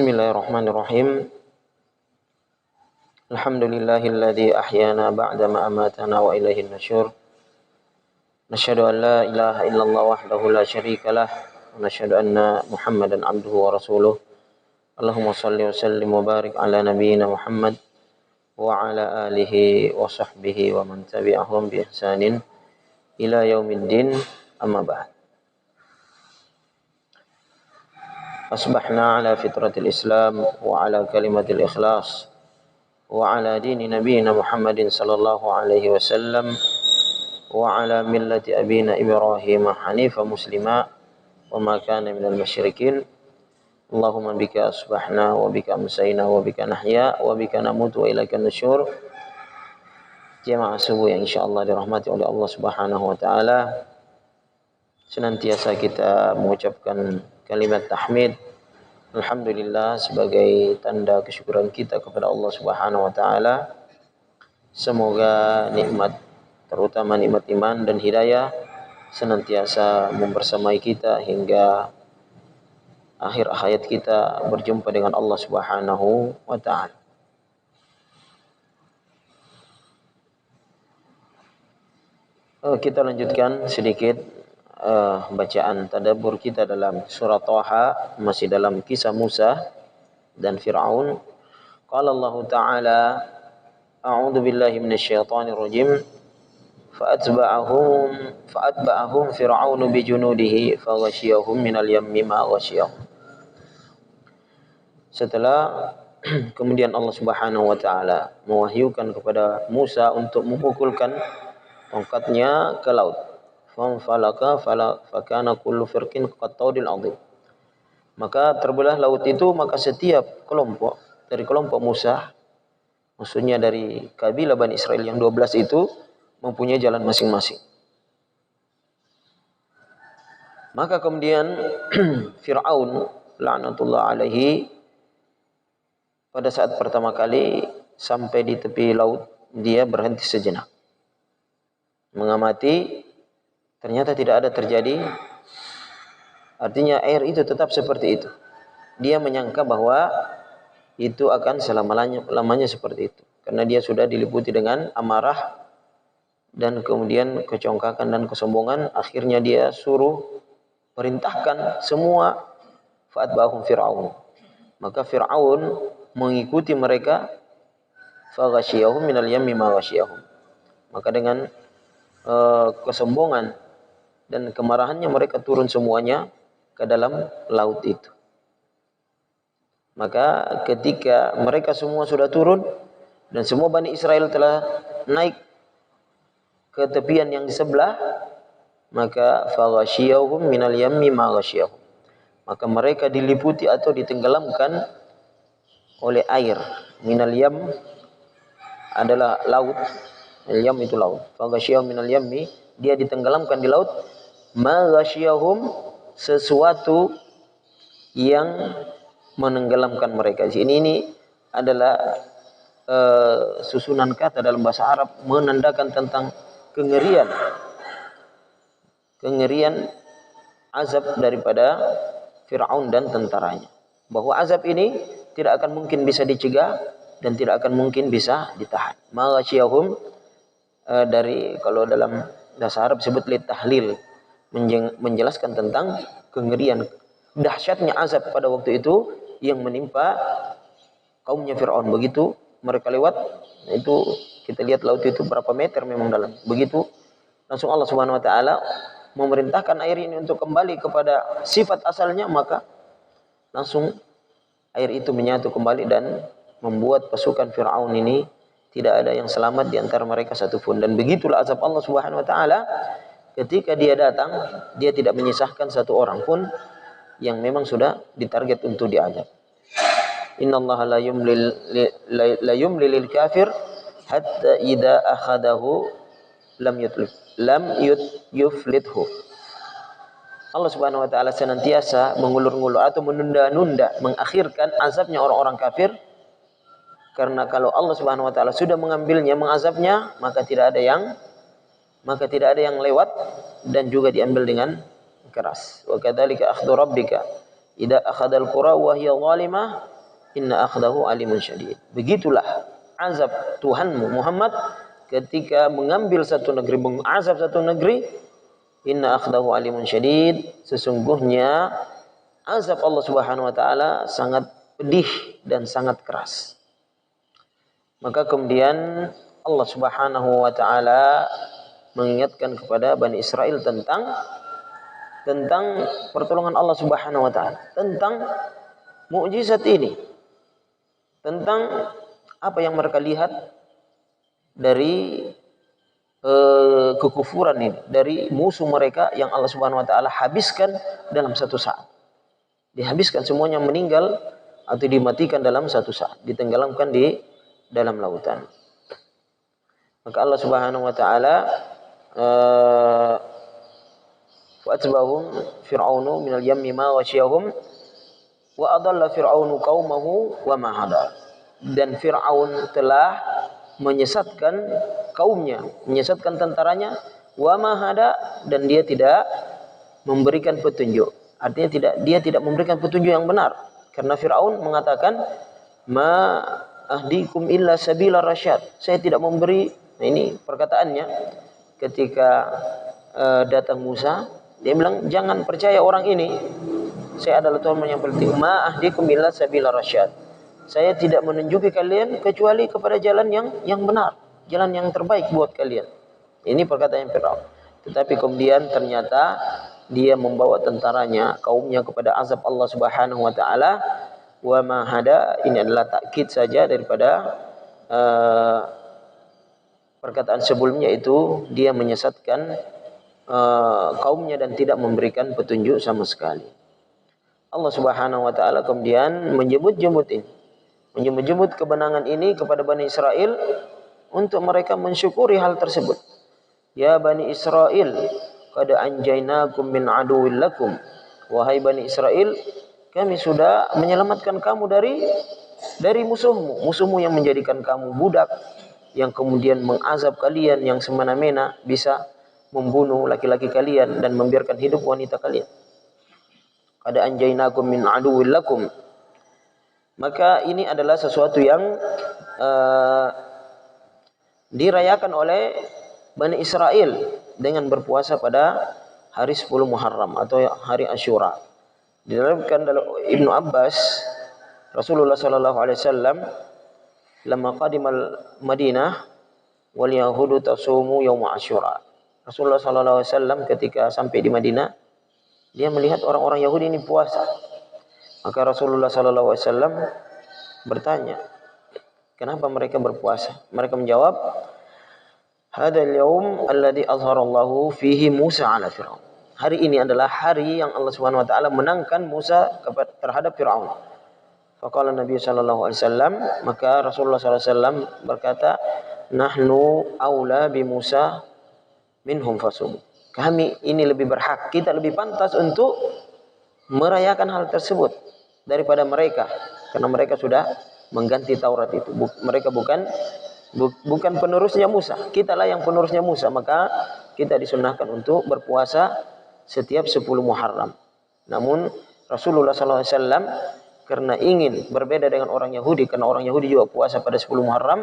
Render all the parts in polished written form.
Bismillahirrahmanirrahim. Alhamdulillahilladzi ahyana ba'dama amatana wa ilaihin nusyur. Nasyhadu an la ilaha illallah wahdahu la syarikalah wa nasyhadu anna Muhammadan abduhu wa rasuluh. Allahumma shalli wa sallim wa barik ala nabiyyina Muhammad wa ala alihi wa sahbihi wa man tabi'ahum bi ihsanin ila yaumiddin, amma ba'd. Asbahna ala fitratil Islam wa ala kalimatil ikhlas wa ala dini nabiyina Muhammadin sallallahu alaihi wasallam wa ala millati abina Ibrahim hanifa muslima wa ma kana minal musyrikin. Allahumma bika asbahna wa bika amsayna wa bika nahya wa bika namutu wa ilaika nusyur. Jemaah subuh yang insyaallah dirahmati oleh Allah Subhanahu wa taala, senantiasa kita mengucapkan kalimat tahmid alhamdulillah sebagai tanda kesyukuran kita kepada Allah Subhanahu wa taala. Semoga nikmat, terutama nikmat iman dan hidayah, senantiasa membersamai kita hingga akhir hayat kita berjumpa dengan Allah Subhanahu wa taala. Kita lanjutkan sedikit bacaan tadabbur kita dalam surah Thaha, masih dalam kisah Musa dan Fir'aun. Qala Allah Ta'ala, a'udzu billahi minasyaitonir rajim, fa'atba'ahum fir'aunu bijunudihi faghashiyahum minal yammi ma ghashiyahum. Setelah kemudian Allah Subhanahu wa taala mewahyukan kepada Musa untuk memukulkan tongkatnya ke laut. Famfalaka fakana kullu firqin qattaudil azim. Maka terbelah laut itu, maka setiap kelompok dari kelompok Musa, maksudnya dari kabilah Bani Israel yang 12 itu, mempunyai jalan masing-masing. Maka kemudian Fir'aun laknatullah alaihi pada saat pertama kali sampai di tepi laut, dia berhenti sejenak mengamati. Ternyata tidak ada terjadi, artinya air itu tetap seperti itu. Dia menyangka bahwa itu akan selama-lamanya seperti itu, karena dia sudah diliputi dengan amarah dan kemudian kecongkakan dan kesombongan. Akhirnya dia suruh perintahkan semua, fa'atba'ahum fir'aun. Maka Fir'aun mengikuti mereka, faghashiyahum minal yammi ma ghashiyahum. Maka dengan kesombongan dan kemarahannya mereka turun semuanya ke dalam laut itu. Maka ketika mereka semua sudah turun dan semua Bani Israel telah naik ke tepian yang di sebelah, maka faghashiyahum minal yammi ma ghashiyahum. Maka mereka diliputi atau ditenggelamkan oleh air. Minal yam adalah laut, al-yam itu laut. Faghashiyahum minal yammi, dia ditenggelamkan di laut. Ma ghasyiyahum, sesuatu yang menenggelamkan mereka. Ini adalah susunan kata dalam bahasa Arab menandakan tentang kengerian azab daripada Fir'aun dan tentaranya. Bahwa azab ini tidak akan mungkin bisa dicegah dan tidak akan mungkin bisa ditahan. Ma ghasyiyahum dari, kalau dalam bahasa Arab sebut litahlil, menjelaskan tentang kengerian, dahsyatnya azab pada waktu itu yang menimpa kaumnya Fir'aun. Begitu mereka lewat, itu kita lihat laut itu berapa meter memang dalam. Begitu langsung Allah Subhanahu wa taala memerintahkan air ini untuk kembali kepada sifat asalnya, maka langsung air itu menyatu kembali dan membuat pasukan Fir'aun ini tidak ada yang selamat di antara mereka satupun. Dan begitulah azab Allah Subhanahu wa taala. Ketika dia datang, dia tidak menyisahkan satu orang pun yang memang sudah ditarget untuk diazab. Innallaha la yumli lil kafir hatta idza akhadahu lam yuflithu. Allah Subhanahu wa taala senantiasa mengulur-ngulur atau menunda-nunda, mengakhirkan azabnya orang-orang kafir. Karena kalau Allah Subhanahu wa taala sudah mengambilnya, mengazabnya, maka tidak ada yang lewat dan juga diambil dengan keras. Wa kadzalika akhdhu rabbika idza akhadhal qura wa hiya zalimah inna akhdahu alimun syadid. Begitulah azab Tuhanmu Muhammad ketika mengambil satu negeri, mengazab satu negeri. Inna akhdahu alimun syadid, sesungguhnya azab Allah Subhanahu wa taala sangat pedih dan sangat keras. Maka kemudian Allah Subhanahu wa taala mengingatkan kepada Bani Israel tentang pertolongan Allah Subhanahu wa taala, tentang mukjizat ini, tentang apa yang mereka lihat dari kekufuran ini, dari musuh mereka yang Allah Subhanahu wa taala habiskan dalam satu saat. Dihabiskan semuanya, meninggal atau dimatikan dalam satu saat, ditenggelamkan di dalam lautan. Maka Allah Subhanahu wa taala fa'atbahum fir'aunu minal yammi ma ghashiyahum wa adalla fir'aunu qaumahu wa ma hada. Dan Fir'aun telah menyesatkan kaumnya, menyesatkan tentaranya, wa ma hada, dan dia tidak memberikan petunjuk. Artinya dia tidak memberikan petunjuk yang benar. Karena Fir'aun mengatakan ma ahdikum illa sabila rasyad. Saya tidak memberi. Nah, ini perkataannya ketika datang Musa, dia bilang jangan percaya orang ini. Saya adalah Tuhan yang penting. Ma ahdikum illa sabila rasyad. Saya tidak menunjuki kalian kecuali kepada jalan yang benar, jalan yang terbaik buat kalian. Ini perkataan Fir'aun. Tetapi kemudian ternyata dia membawa tentaranya, kaumnya, kepada azab Allah Subhanahu wa taala. Wa ma hada, ini adalah takkid saja daripada perkataan sebelumnya, itu dia menyesatkan kaumnya dan tidak memberikan petunjuk sama sekali. Allah Subhanahu wa taala kemudian menyebut-jemput ini, menyebut kebenangan ini kepada Bani Israel untuk mereka mensyukuri hal tersebut. Ya Bani Israel, qad anjaynakum min aduwwil lakum. Wahai Bani Israel, kami sudah menyelamatkan kamu dari musuhmu yang menjadikan kamu budak, yang kemudian mengazab kalian, yang semena-mena bisa membunuh laki-laki kalian dan membiarkan hidup wanita kalian. Qad anjaynakum min aduwwil lakum. Maka ini adalah sesuatu yang dirayakan oleh Bani Israel dengan berpuasa pada hari 10 Muharram atau hari Asyura. Diriwayatkan dalam Ibnu Abbas, Rasulullah sallallahu alaihi wasallam lamma qadimal Madinah wal yahudu tasumu yaum Asyura. Rasulullah sallallahu alaihi wasallam ketika sampai di Madinah, dia melihat orang-orang Yahudi ini puasa. Maka Rasulullah sallallahu alaihi wasallam bertanya, kenapa mereka berpuasa? Mereka menjawab, hadzal yaum alladzi azharallahu fihi Musa ala Fir'aun. Hari ini adalah hari yang Allah Subhanahu wa taala menangkan Musa terhadap Firaun. Faqala Nabi sallallahu alaihi wasallam, maka Rasulullah sallallahu alaihi wasallam berkata, nahnu aula bi Musa minhum fasum. Kami ini lebih berhak, kita lebih pantas untuk merayakan hal tersebut daripada mereka, karena mereka sudah mengganti Taurat itu. Mereka bukan penerusnya Musa, kitalah yang penerusnya Musa. Maka kita disunahkan untuk berpuasa setiap 10 Muharram. Namun Rasulullah SAW karena ingin berbeda dengan orang Yahudi, karena orang Yahudi juga puasa pada 10 Muharram,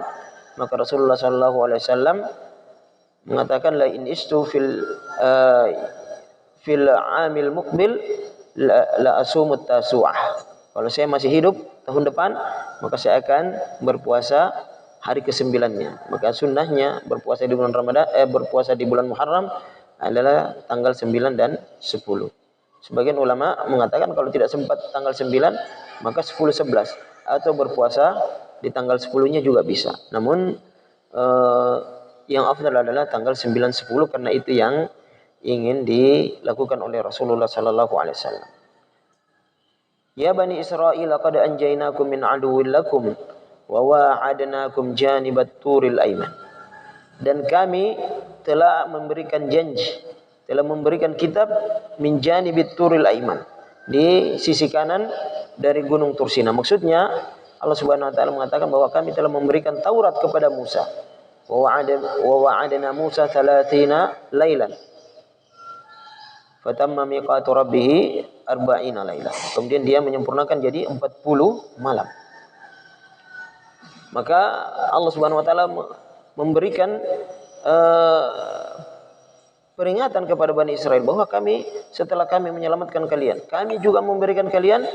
maka Rasulullah SAW mengatakan la in istu fil amil muqbil la asumut tasu'ah. Kalau saya masih hidup tahun depan, maka saya akan berpuasa hari ke-9-nya. Maka sunnahnya berpuasa di bulan Ramadan, berpuasa di bulan Muharram adalah tanggal 9 dan 10. Sebagian ulama mengatakan kalau tidak sempat tanggal 9, maka 10 11 atau berpuasa di tanggal 10-nya juga bisa. Namun yang afdal adalah tanggal 9 10, karena itu yang ingin dilakukan oleh Rasulullah sallallahu alaihi wasallam. Ya Bani Israil, qad anjaynakum min aduwwil lakum wa wa'adnakum janibat turil aiman. Dan kami telah memberikan janji, telah memberikan kitab min janibit turil aiman, di sisi kanan dari gunung Tursina. Maksudnya Allah Subhanahu wa taala mengatakan bahwa kami telah memberikan Taurat kepada Musa. Wa wa'adna Musa 30 lailan fatamma miqatu rabbih 40 lailah. Kemudian dia menyempurnakan jadi 40 malam. Maka Allah Subhanahu wa taala memberikan peringatan kepada Bani Israel bahwa setelah kami menyelamatkan kalian, kami juga memberikan kalian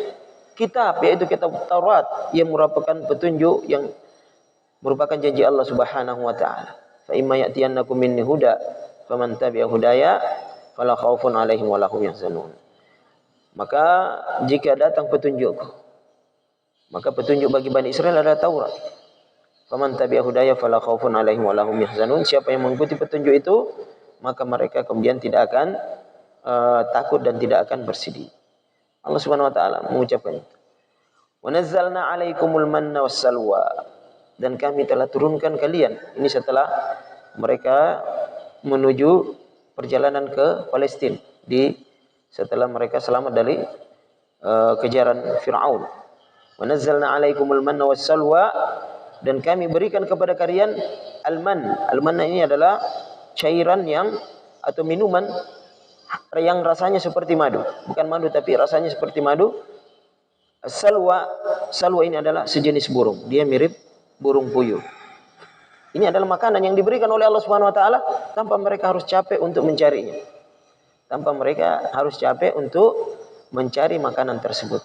kitab, yaitu kitab Taurat, yang merupakan petunjuk, yang merupakan janji Allah Subhanahu wa taala. Fa imma ya'tiyannakum minni huda faman tabi'a hudaya fala khaufun 'alaihim wa lahum yahzanun. Maka jika datang petunjukku, maka petunjuk bagi Bani Israel adalah Taurat. Faman tabi'a hudaya fala khaufun 'alaihim wa lahum yahzanun. Siapa yang mengikuti petunjuk itu, maka mereka kemudian tidak akan takut dan tidak akan bersedih. Allah Subhanahu wa taala mengucapkan itu. Wa nazzalna 'alaikumul manna wassalwa. Dan kami telah turunkan kalian. Ini setelah mereka menuju perjalanan ke Palestina, setelah mereka selamat dari kejaran Fir'aun. Wa nazzalna 'alaikumul manna wassalwa. Dan kami berikan kepada kalian al-man. Al-man ini adalah cairan atau minuman yang rasanya seperti madu. Bukan madu, tapi rasanya seperti madu. Salwa ini adalah sejenis burung. Dia mirip burung puyuh. Ini adalah makanan yang diberikan oleh Allah Subhanahu wa taala tanpa mereka harus capek untuk mencarinya. Tanpa mereka harus capek untuk mencari makanan tersebut.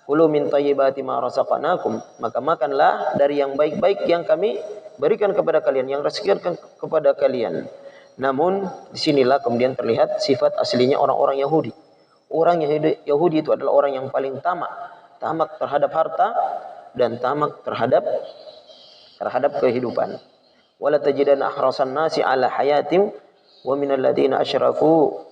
Kulu min thayyibati ma razaqnakum, maka makanlah dari yang baik-baik yang kami berikan kepada kalian, yang rezekikan kepada kalian. Namun disinilah kemudian terlihat sifat aslinya orang-orang Yahudi. Orang Yahudi itu adalah orang yang paling tamak terhadap harta dan tamak terhadap kehidupan. Wala tajidanna ahrasan nasi ala hayatim wa minal ladzina asyraku.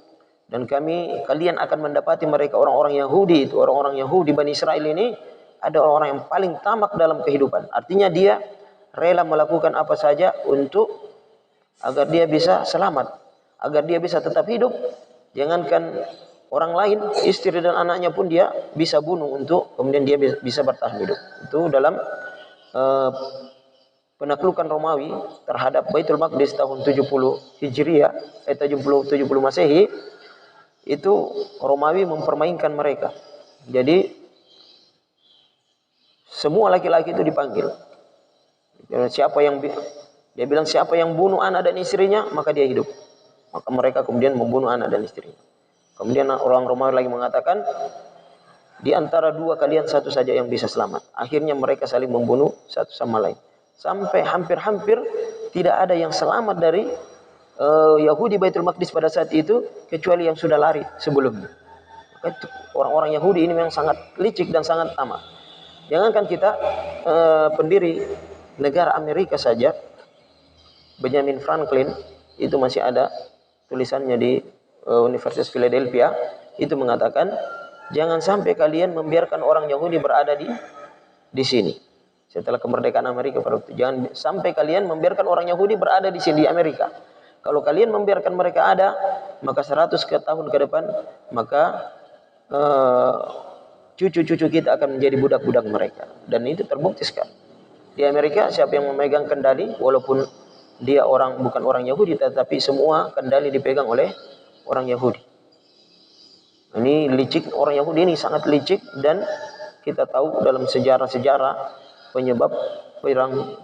Dan kalian akan mendapati mereka orang-orang Yahudi, itu orang-orang Yahudi Bani Israel ini ada orang yang paling tamak dalam kehidupan. Artinya dia rela melakukan apa saja agar dia bisa selamat, agar dia bisa tetap hidup. Jangankan orang lain, istri dan anaknya pun dia bisa bunuh untuk kemudian dia bisa bertahan hidup. Itu dalam penaklukan Romawi terhadap Baitul Maqdis tahun 70 Hijriah, 70 Masehi. Itu Romawi mempermainkan mereka. Jadi semua laki-laki itu dipanggil. Dia bilang siapa yang bunuh anak dan istrinya, maka dia hidup. Maka mereka kemudian membunuh anak dan istrinya. Kemudian orang Romawi lagi mengatakan, di antara dua kalian satu saja yang bisa selamat. Akhirnya mereka saling membunuh satu sama lain. Sampai hampir-hampir tidak ada yang selamat dari Yahudi Baitul Maqdis pada saat itu, kecuali yang sudah lari sebelumnya. Orang-orang Yahudi ini memang sangat licik dan sangat tamak. Jangankan kita, pendiri negara Amerika saja, Benjamin Franklin, itu masih ada tulisannya di Universitas Philadelphia, itu mengatakan, jangan sampai kalian membiarkan orang Yahudi berada di sini. Setelah kemerdekaan Amerika pada waktu, jangan sampai kalian membiarkan orang Yahudi berada di sini di Amerika. Kalau kalian membiarkan mereka ada, maka 100 tahun ke depan, maka cucu-cucu kita akan menjadi budak-budak mereka. Dan itu terbukti sekali. Di Amerika siapa yang memegang kendali, walaupun dia bukan orang Yahudi, tetapi semua kendali dipegang oleh orang Yahudi. Ini licik, orang Yahudi ini sangat licik, dan kita tahu dalam sejarah-sejarah penyebab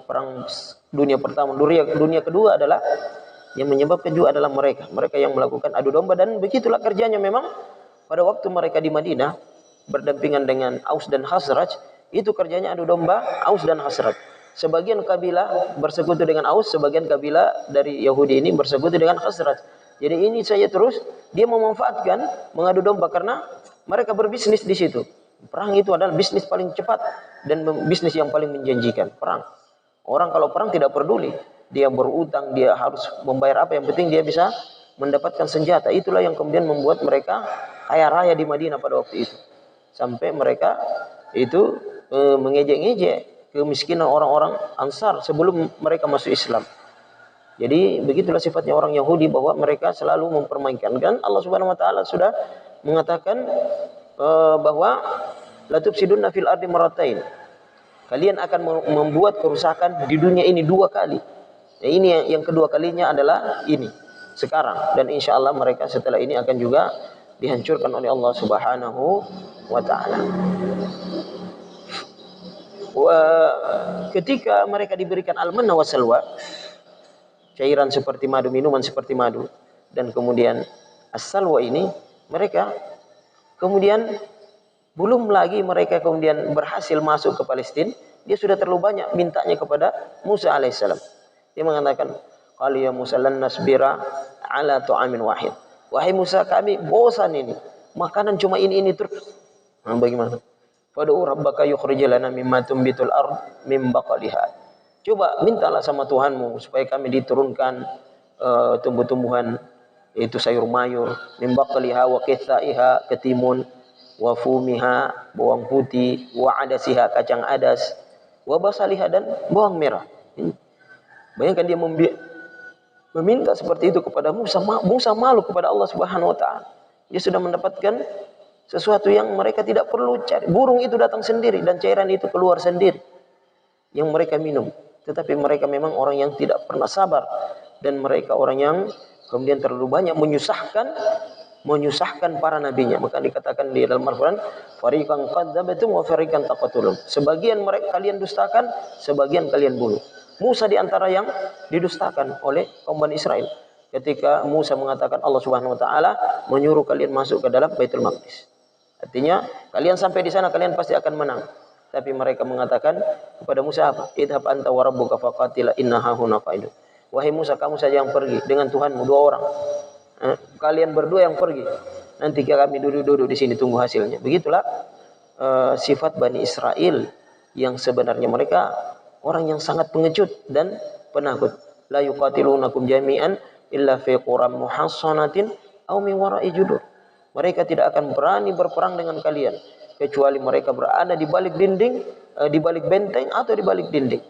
perang dunia pertama, dunia kedua adalah yang menyebabkan juga adalah mereka yang melakukan adu domba. Dan begitulah kerjanya memang pada waktu mereka di Madinah berdampingan dengan Aus dan Khazraj, itu kerjanya adu domba Aus dan Khazraj. Sebagian kabilah bersekutu dengan Aus, sebagian kabilah dari Yahudi ini bersekutu dengan Khazraj. Jadi ini saya terus dia memanfaatkan mengadu domba karena mereka berbisnis di situ. Perang itu adalah bisnis paling cepat dan bisnis yang paling menjanjikan, perang. Orang kalau perang tidak peduli dia berutang, dia harus membayar apa, yang penting dia bisa mendapatkan senjata. Itulah yang kemudian membuat mereka kaya raya di Madinah pada waktu itu. Sampai mereka itu mengejek-ngejek kemiskinan orang-orang Ansar sebelum mereka masuk Islam. Jadi begitulah sifatnya orang Yahudi, bahwa mereka selalu mempermainkan. Dan Allah Subhanahu wa taala sudah mengatakan bahwa la tufsiduna fil ardi marratain. Kalian akan membuat kerusakan di dunia ini 2 kali. Ini yang kedua kalinya adalah ini sekarang, dan insya Allah mereka setelah ini akan juga dihancurkan oleh Allah Subhanahu wa taala. Ketika mereka diberikan al-manna wa salwa, cairan seperti madu, minuman seperti madu, dan kemudian as-salwa ini, mereka kemudian belum lagi mereka kemudian berhasil masuk ke Palestina, dia sudah terlalu banyak mintanya kepada Musa alaihissalam. Dia mengatakan, qala ya Musa lan nasbira ala ta'amin wahid. Wahai Musa, kami bosan ini, makanan cuma ini terus. Nah, bagaimana? Fad'u rabbaka yukhrij lana mimma tumbitul ard min baqaliha. Coba mintalah sama Tuhanmu supaya kami diturunkan tumbuh-tumbuhan, yaitu sayur mayur, min baqaliha wa qithaiha, ketimun, wa fumiha, bawang putih, wa adasiha, kacang adas, wa basaliha, dan bawang merah. Bayangkan dia meminta seperti itu kepada Musa. Musa malu kepada Allah Subhanahu wa taala. Dia sudah mendapatkan sesuatu yang mereka tidak perlu cari. Burung itu datang sendiri dan cairan itu keluar sendiri yang mereka minum. Tetapi mereka memang orang yang tidak pernah sabar, dan mereka orang yang kemudian terlalu banyak menyusahkan para nabinya. Maka dikatakan di dalam Al-Quran, fariqan qadzabtum wa fariqan taqtulun. Sebagian mereka kalian dustakan, sebagian kalian bunuh. Musa di antara yang didustakan oleh kaum Bani Israel. Ketika Musa mengatakan Allah Subhanahu wa taala menyuruh kalian masuk ke dalam Baitul Maqdis. Artinya kalian sampai di sana kalian pasti akan menang. Tapi mereka mengatakan kepada Musa apa? Idhab anta wa rabbuka faqatila inna hahuna qa'idun. Wahai Musa, kamu saja yang pergi dengan Tuhanmu, 2 orang. Kalian berdua yang pergi. Nanti kami duduk-duduk di sini tunggu hasilnya. Begitulah sifat Bani Israel yang sebenarnya mereka orang yang sangat pengecut dan penakut. La yuqatilunakum jami'an illa fi quram muhassanatin aw min wara'i judur. Mereka tidak akan berani berperang dengan kalian kecuali mereka berada di balik dinding, di balik benteng atau di balik dinding.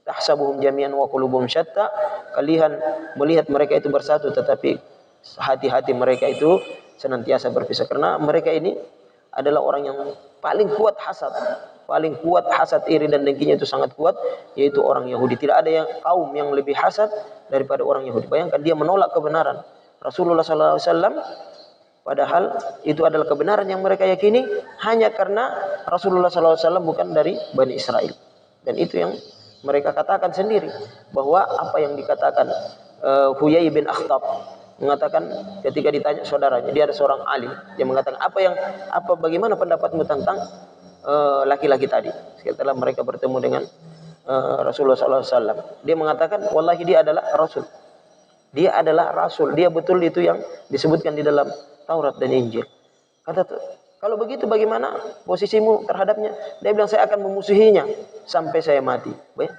Tahsabuhum jami'an wa qulubuhum syatta. Kalian melihat mereka itu bersatu, tetapi hati-hati mereka itu senantiasa berpisah. Karena mereka ini adalah orang yang paling kuat hasad. Paling kuat hasad, iri dan dengkinya itu sangat kuat, yaitu orang Yahudi. Tidak ada kaum yang lebih hasad daripada orang Yahudi. Bayangkan dia menolak kebenaran Rasulullah SAW, padahal itu adalah kebenaran yang mereka yakini hanya karena Rasulullah SAW bukan dari Bani Israel. Dan itu yang mereka katakan sendiri, bahwa apa yang dikatakan Huyai bin Akhtab mengatakan ketika ditanya saudaranya, dia ada seorang alim yang mengatakan bagaimana pendapatmu tentang laki-laki tadi setelah mereka bertemu dengan Rasulullah SAW. Dia mengatakan wallahi dia adalah Rasul. Dia adalah Rasul. Dia betul itu yang disebutkan di dalam Taurat dan Injil. Kata, kalau begitu bagaimana posisimu terhadapnya? Dia bilang saya akan memusuhinya sampai saya mati. Baik.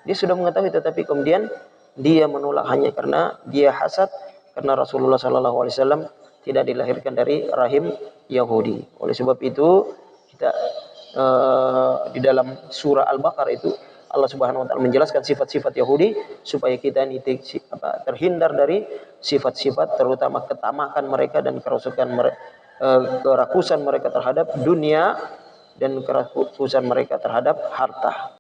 Dia sudah mengetahui, tetapi kemudian dia menolak hanya karena dia hasad, karena Rasulullah SAW tidak dilahirkan dari rahim Yahudi. Oleh sebab itu kita di dalam surah Al-Baqarah itu Allah Subhanahu wa taala menjelaskan sifat-sifat Yahudi supaya kita ini terhindar dari sifat-sifat terutama ketamakan mereka dan kerakusan mereka terhadap dunia dan kerakusan mereka terhadap harta.